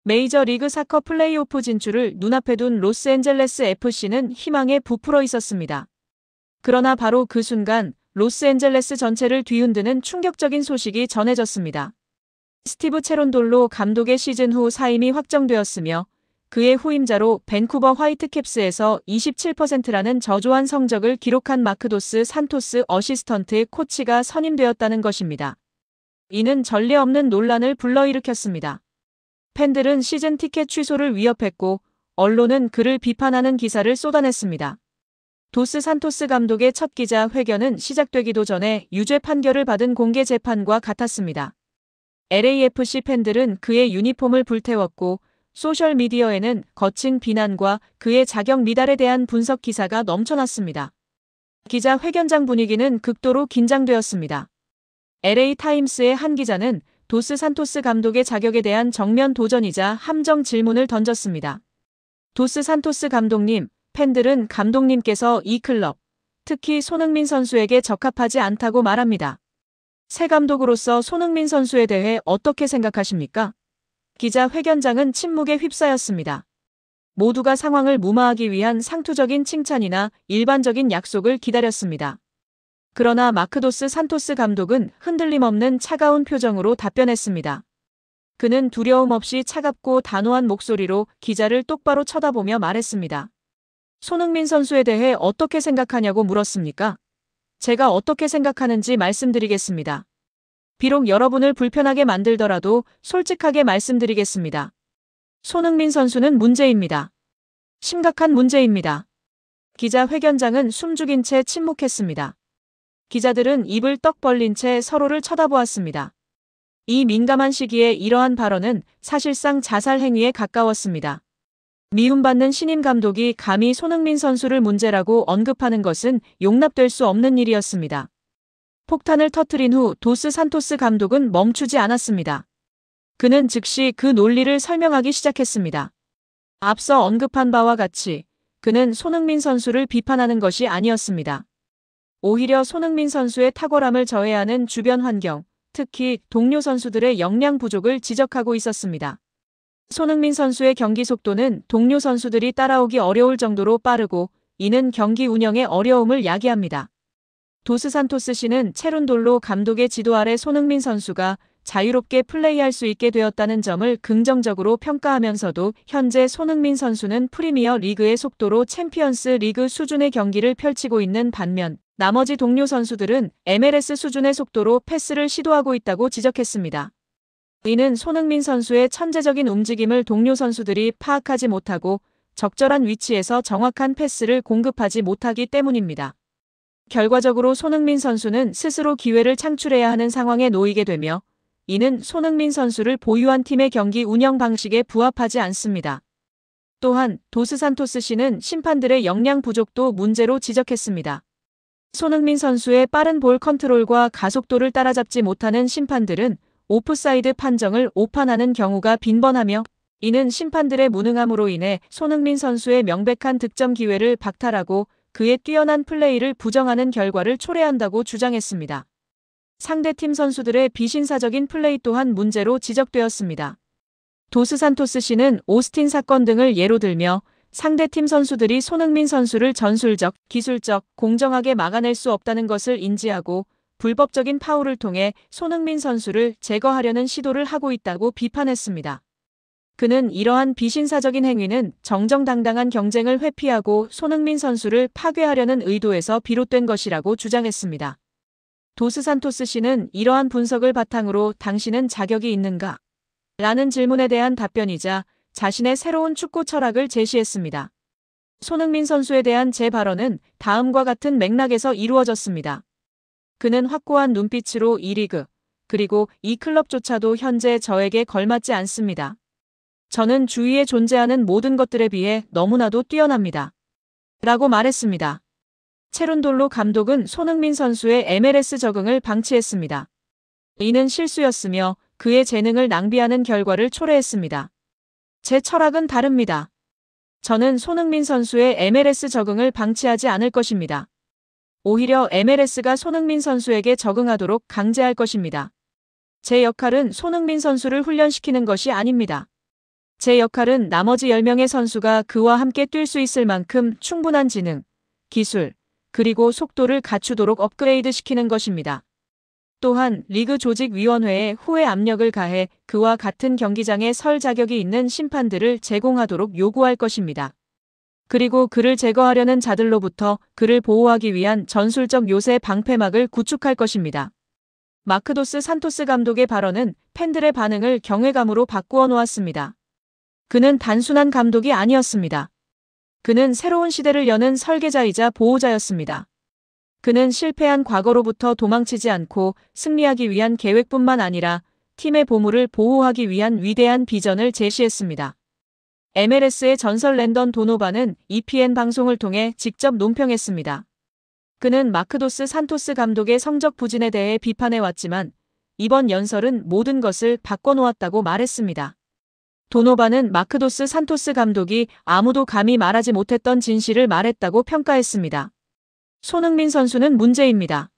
메이저리그 사커 플레이오프 진출을 눈앞에 둔 로스앤젤레스 FC는 희망에 부풀어 있었습니다. 그러나 바로 그 순간 로스앤젤레스 전체를 뒤흔드는 충격적인 소식이 전해졌습니다. 스티브 체론돌로 감독의 시즌 후 사임이 확정되었으며 그의 후임자로 밴쿠버 화이트캡스에서 27%라는 저조한 성적을 기록한 마크 도스 산토스 어시스턴트 코치가 선임되었다는 것입니다. 이는 전례 없는 논란을 불러일으켰습니다. 팬들은 시즌 티켓 취소를 위협했고 언론은 그를 비판하는 기사를 쏟아냈습니다. 도스 산토스 감독의 첫 기자 회견은 시작되기도 전에 유죄 판결을 받은 공개 재판과 같았습니다. LAFC 팬들은 그의 유니폼을 불태웠고 소셜미디어에는 거친 비난과 그의 자격 미달에 대한 분석 기사가 넘쳐났습니다. 기자 회견장 분위기는 극도로 긴장되었습니다. LA타임스의 한 기자는 도스 산토스 감독의 자격에 대한 정면 도전이자 함정 질문을 던졌습니다. 도스 산토스 감독님, 팬들은 감독님께서 이 클럽, 특히 손흥민 선수에게 적합하지 않다고 말합니다. 새 감독으로서 손흥민 선수에 대해 어떻게 생각하십니까? 기자 회견장은 침묵에 휩싸였습니다. 모두가 상황을 무마하기 위한 상투적인 칭찬이나 일반적인 약속을 기다렸습니다. 그러나 마크 도스 산토스 감독은 흔들림 없는 차가운 표정으로 답변했습니다. 그는 두려움 없이 차갑고 단호한 목소리로 기자를 똑바로 쳐다보며 말했습니다. 손흥민 선수에 대해 어떻게 생각하냐고 물었습니까? 제가 어떻게 생각하는지 말씀드리겠습니다. 비록 여러분을 불편하게 만들더라도 솔직하게 말씀드리겠습니다. 손흥민 선수는 문제입니다. 심각한 문제입니다. 기자 회견장은 숨죽인 채 침묵했습니다. 기자들은 입을 떡 벌린 채 서로를 쳐다보았습니다. 이 민감한 시기에 이러한 발언은 사실상 자살 행위에 가까웠습니다. 미움받는 신임 감독이 감히 손흥민 선수를 문제라고 언급하는 것은 용납될 수 없는 일이었습니다. 폭탄을 터뜨린 후 도스 산토스 감독은 멈추지 않았습니다. 그는 즉시 그 논리를 설명하기 시작했습니다. 앞서 언급한 바와 같이 그는 손흥민 선수를 비판하는 것이 아니었습니다. 오히려 손흥민 선수의 탁월함을 저해하는 주변 환경, 특히 동료 선수들의 역량 부족을 지적하고 있었습니다. 손흥민 선수의 경기 속도는 동료 선수들이 따라오기 어려울 정도로 빠르고 이는 경기 운영의 어려움을 야기합니다. 도스 산토스 씨는 체룬돌로 감독의 지도 아래 손흥민 선수가 자유롭게 플레이할 수 있게 되었다는 점을 긍정적으로 평가하면서도 현재 손흥민 선수는 프리미어 리그의 속도로 챔피언스 리그 수준의 경기를 펼치고 있는 반면 나머지 동료 선수들은 MLS 수준의 속도로 패스를 시도하고 있다고 지적했습니다. 이는 손흥민 선수의 천재적인 움직임을 동료 선수들이 파악하지 못하고 적절한 위치에서 정확한 패스를 공급하지 못하기 때문입니다. 결과적으로 손흥민 선수는 스스로 기회를 창출해야 하는 상황에 놓이게 되며 이는 손흥민 선수를 보유한 팀의 경기 운영 방식에 부합하지 않습니다. 또한 도스 산토스 씨는 심판들의 역량 부족도 문제로 지적했습니다. 손흥민 선수의 빠른 볼 컨트롤과 가속도를 따라잡지 못하는 심판들은 오프사이드 판정을 오판하는 경우가 빈번하며 이는 심판들의 무능함으로 인해 손흥민 선수의 명백한 득점 기회를 박탈하고 그의 뛰어난 플레이를 부정하는 결과를 초래한다고 주장했습니다. 상대팀 선수들의 비신사적인 플레이 또한 문제로 지적되었습니다. 도스 산토스 씨는 오스틴 사건 등을 예로 들며 상대팀 선수들이 손흥민 선수를 전술적, 기술적, 공정하게 막아낼 수 없다는 것을 인지하고 불법적인 파울을 통해 손흥민 선수를 제거하려는 시도를 하고 있다고 비판했습니다. 그는 이러한 비신사적인 행위는 정정당당한 경쟁을 회피하고 손흥민 선수를 파괴하려는 의도에서 비롯된 것이라고 주장했습니다. 도스 산토스 씨는 이러한 분석을 바탕으로 당신은 자격이 있는가? 라는 질문에 대한 답변이자 자신의 새로운 축구 철학을 제시했습니다. 손흥민 선수에 대한 제 발언은 다음과 같은 맥락에서 이루어졌습니다. 그는 확고한 눈빛으로 이 리그, 그리고 이 클럽조차도 현재 저에게 걸맞지 않습니다. 저는 주위에 존재하는 모든 것들에 비해 너무나도 뛰어납니다. 라고 말했습니다. 체룬돌로 감독은 손흥민 선수의 MLS 적응을 방치했습니다. 이는 실수였으며 그의 재능을 낭비하는 결과를 초래했습니다. 제 철학은 다릅니다. 저는 손흥민 선수의 MLS 적응을 방치하지 않을 것입니다. 오히려 MLS가 손흥민 선수에게 적응하도록 강제할 것입니다. 제 역할은 손흥민 선수를 훈련시키는 것이 아닙니다. 제 역할은 나머지 10명의 선수가 그와 함께 뛸 수 있을 만큼 충분한 지능, 기술, 그리고 속도를 갖추도록 업그레이드 시키는 것입니다. 또한 리그 조직위원회에 후에 압력을 가해 그와 같은 경기장에 설 자격이 있는 심판들을 제공하도록 요구할 것입니다. 그리고 그를 제거하려는 자들로부터 그를 보호하기 위한 전술적 요새 방패막을 구축할 것입니다. 마크 도스 산토스 감독의 발언은 팬들의 반응을 경외감으로 바꾸어 놓았습니다. 그는 단순한 감독이 아니었습니다. 그는 새로운 시대를 여는 설계자이자 보호자였습니다. 그는 실패한 과거로부터 도망치지 않고 승리하기 위한 계획뿐만 아니라 팀의 보물을 보호하기 위한 위대한 비전을 제시했습니다. MLS의 전설 랜던 도노반은 EPN 방송을 통해 직접 논평했습니다. 그는 마크 도스 산토스 감독의 성적 부진에 대해 비판해왔지만 이번 연설은 모든 것을 바꿔놓았다고 말했습니다. 도노반은 마크 도스 산토스 감독이 아무도 감히 말하지 못했던 진실을 말했다고 평가했습니다. 손흥민 선수는 문제입니다.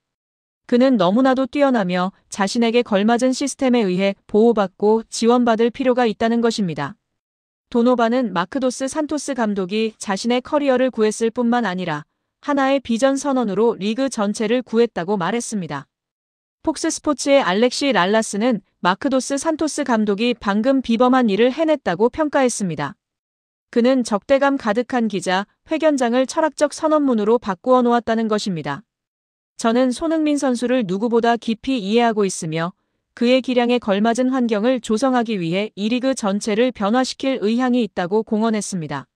그는 너무나도 뛰어나며 자신에게 걸맞은 시스템에 의해 보호받고 지원받을 필요가 있다는 것입니다. 도노반은 마크 도스 산토스 감독이 자신의 커리어를 구했을 뿐만 아니라 하나의 비전 선언으로 리그 전체를 구했다고 말했습니다. 폭스 스포츠의 알렉시 랄라스는 마크 도스 산토스 감독이 방금 비범한 일을 해냈다고 평가했습니다. 그는 적대감 가득한 기자, 회견장을 철학적 선언문으로 바꾸어 놓았다는 것입니다. 저는 손흥민 선수를 누구보다 깊이 이해하고 있으며 그의 기량에 걸맞은 환경을 조성하기 위해 이 리그 전체를 변화시킬 의향이 있다고 공언했습니다.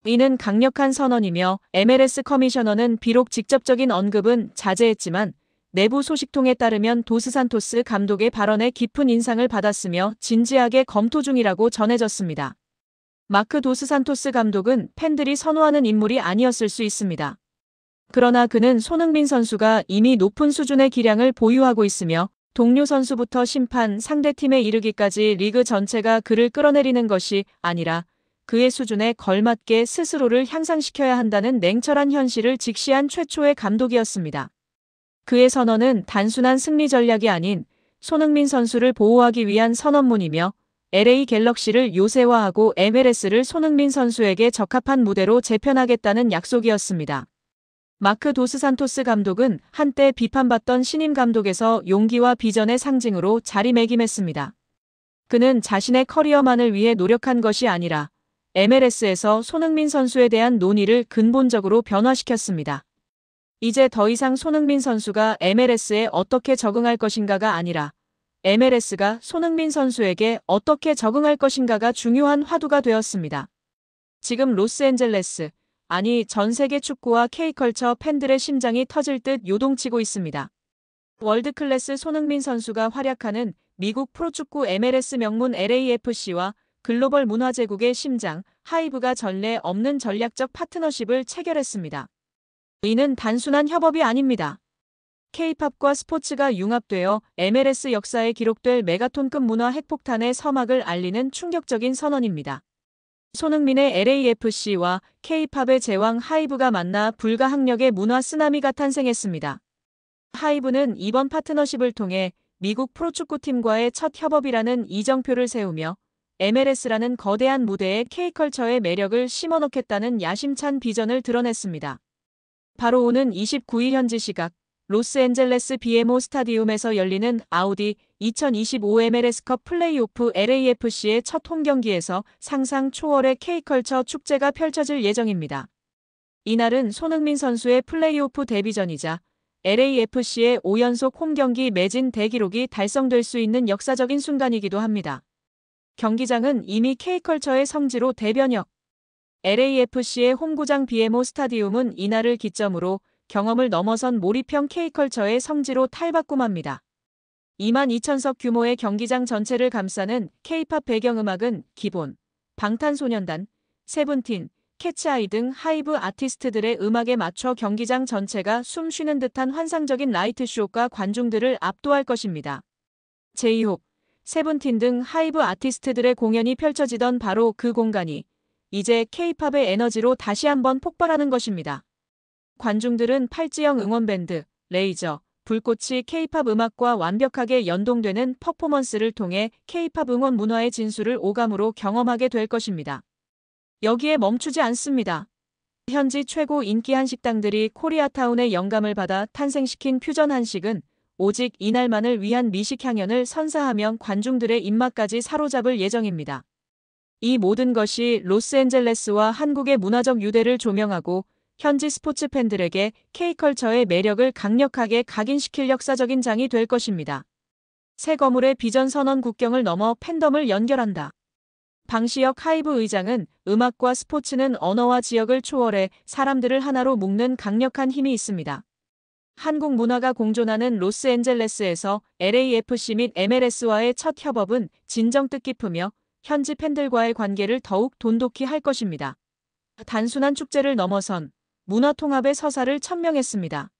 이는 강력한 선언이며 MLS 커미셔너는 비록 직접적인 언급은 자제했지만 내부 소식통에 따르면 도스 산토스 감독의 발언에 깊은 인상을 받았으며 진지하게 검토 중이라고 전해졌습니다. 마크 도스 산토스 감독은 팬들이 선호하는 인물이 아니었을 수 있습니다. 그러나 그는 손흥민 선수가 이미 높은 수준의 기량을 보유하고 있으며 동료 선수부터 심판, 상대팀에 이르기까지 리그 전체가 그를 끌어내리는 것이 아니라 그의 수준에 걸맞게 스스로를 향상시켜야 한다는 냉철한 현실을 직시한 최초의 감독이었습니다. 그의 선언은 단순한 승리 전략이 아닌 손흥민 선수를 보호하기 위한 선언문이며 LA 갤럭시를 요새화하고 MLS를 손흥민 선수에게 적합한 무대로 재편하겠다는 약속이었습니다. 마크 도스 산토스 감독은 한때 비판받던 신임 감독에서 용기와 비전의 상징으로 자리매김했습니다. 그는 자신의 커리어만을 위해 노력한 것이 아니라 MLS에서 손흥민 선수에 대한 논의를 근본적으로 변화시켰습니다. 이제 더 이상 손흥민 선수가 MLS에 어떻게 적응할 것인가가 아니라 MLS가 손흥민 선수에게 어떻게 적응할 것인가가 중요한 화두가 되었습니다. 지금 로스앤젤레스, 아니 전 세계 축구와 K컬처 팬들의 심장이 터질 듯 요동치고 있습니다. 월드클래스 손흥민 선수가 활약하는 미국 프로축구 MLS 명문 LAFC와 글로벌 문화제국의 심장, 하이브가 전례 없는 전략적 파트너십을 체결했습니다. 이는 단순한 협업이 아닙니다. K-팝과 스포츠가 융합되어 MLS 역사에 기록될 메가톤급 문화 핵폭탄의 서막을 알리는 충격적인 선언입니다. 손흥민의 LAFC와 K-팝의 제왕 하이브가 만나 불가항력의 문화 쓰나미가 탄생했습니다. 하이브는 이번 파트너십을 통해 미국 프로축구팀과의 첫 협업이라는 이정표를 세우며 MLS라는 거대한 무대에 K컬처의 매력을 심어넣겠다는 야심찬 비전을 드러냈습니다. 바로 오는 29일 현지 시각 로스앤젤레스 BMO 스타디움에서 열리는 아우디 2025 MLS컵 플레이오프 LAFC의 첫 홈경기에서 상상 초월의 K컬처 축제가 펼쳐질 예정입니다. 이날은 손흥민 선수의 플레이오프 데뷔전이자 LAFC의 5연속 홈경기 매진 대기록이 달성될 수 있는 역사적인 순간이기도 합니다. 경기장은 이미 K컬처의 성지로 대변역. LAFC의 홈구장 BMO 스타디움은 이날을 기점으로 경험을 넘어선 몰입형 K컬처의 성지로 탈바꿈합니다. 22,000석 규모의 경기장 전체를 감싸는 K-팝 배경음악은 기본, 방탄소년단, 세븐틴, 캐치아이 등 하이브 아티스트들의 음악에 맞춰 경기장 전체가 숨 쉬는 듯한 환상적인 라이트 쇼가 관중들을 압도할 것입니다. 제이홉, 세븐틴 등 하이브 아티스트들의 공연이 펼쳐지던 바로 그 공간이 이제 K-팝의 에너지로 다시 한번 폭발하는 것입니다. 관중들은 팔찌형 응원밴드, 레이저, 불꽃이 K-팝 음악과 완벽하게 연동되는 퍼포먼스를 통해 K-팝 응원 문화의 진수를 오감으로 경험하게 될 것입니다. 여기에 멈추지 않습니다. 현지 최고 인기 한식당들이 코리아타운의 영감을 받아 탄생시킨 퓨전 한식은 오직 이날만을 위한 미식 향연을 선사하며 관중들의 입맛까지 사로잡을 예정입니다. 이 모든 것이 로스앤젤레스와 한국의 문화적 유대를 조명하고 현지 스포츠 팬들에게 K컬처의 매력을 강력하게 각인시킬 역사적인 장이 될 것입니다. 새 거물의 비전 선언 국경을 넘어 팬덤을 연결한다. 방시혁 하이브 의장은 음악과 스포츠는 언어와 지역을 초월해 사람들을 하나로 묶는 강력한 힘이 있습니다. 한국 문화가 공존하는 로스앤젤레스에서 LAFC 및 MLS와의 첫 협업은 진정 뜻깊으며 현지 팬들과의 관계를 더욱 돈독히 할 것입니다. 단순한 축제를 넘어선 문화 통합의 서사를 천명했습니다.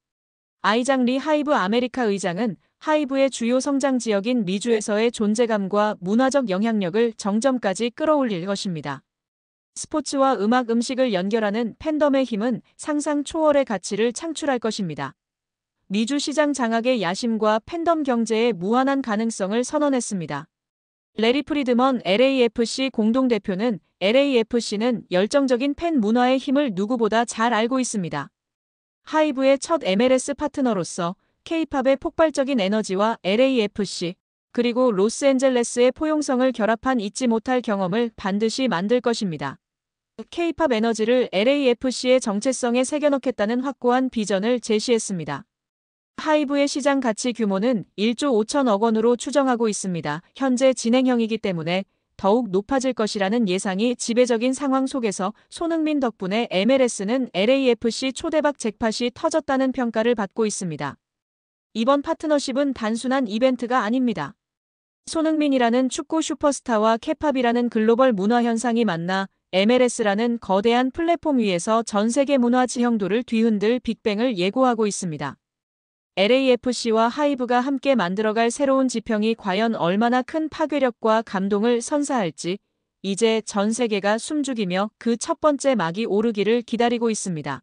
아이작 리 하이브 아메리카 의장은 하이브의 주요 성장 지역인 미주에서의 존재감과 문화적 영향력을 정점까지 끌어올릴 것입니다. 스포츠와 음악 음식을 연결하는 팬덤의 힘은 상상 초월의 가치를 창출할 것입니다. 미주 시장 장악의 야심과 팬덤 경제의 무한한 가능성을 선언했습니다. 레리 프리드먼 LAFC 공동대표는 LAFC는 열정적인 팬 문화의 힘을 누구보다 잘 알고 있습니다. 하이브의 첫 MLS 파트너로서 K-팝의 폭발적인 에너지와 LAFC, 그리고 로스앤젤레스의 포용성을 결합한 잊지 못할 경험을 반드시 만들 것입니다. K-팝 에너지를 LAFC의 정체성에 새겨넣겠다는 확고한 비전을 제시했습니다. 하이브의 시장 가치 규모는 1조 5천억 원으로 추정하고 있습니다. 현재 진행형이기 때문에 더욱 높아질 것이라는 예상이 지배적인 상황 속에서 손흥민 덕분에 MLS는 LAFC 초대박 잭팟이 터졌다는 평가를 받고 있습니다. 이번 파트너십은 단순한 이벤트가 아닙니다. 손흥민이라는 축구 슈퍼스타와 K-팝이라는 글로벌 문화 현상이 만나 MLS라는 거대한 플랫폼 위에서 전 세계 문화 지형도를 뒤흔들 빅뱅을 예고하고 있습니다. LAFC와 하이브가 함께 만들어갈 새로운 지평이 과연 얼마나 큰 파괴력과 감동을 선사할지 이제 전 세계가 숨죽이며 그 첫 번째 막이 오르기를 기다리고 있습니다.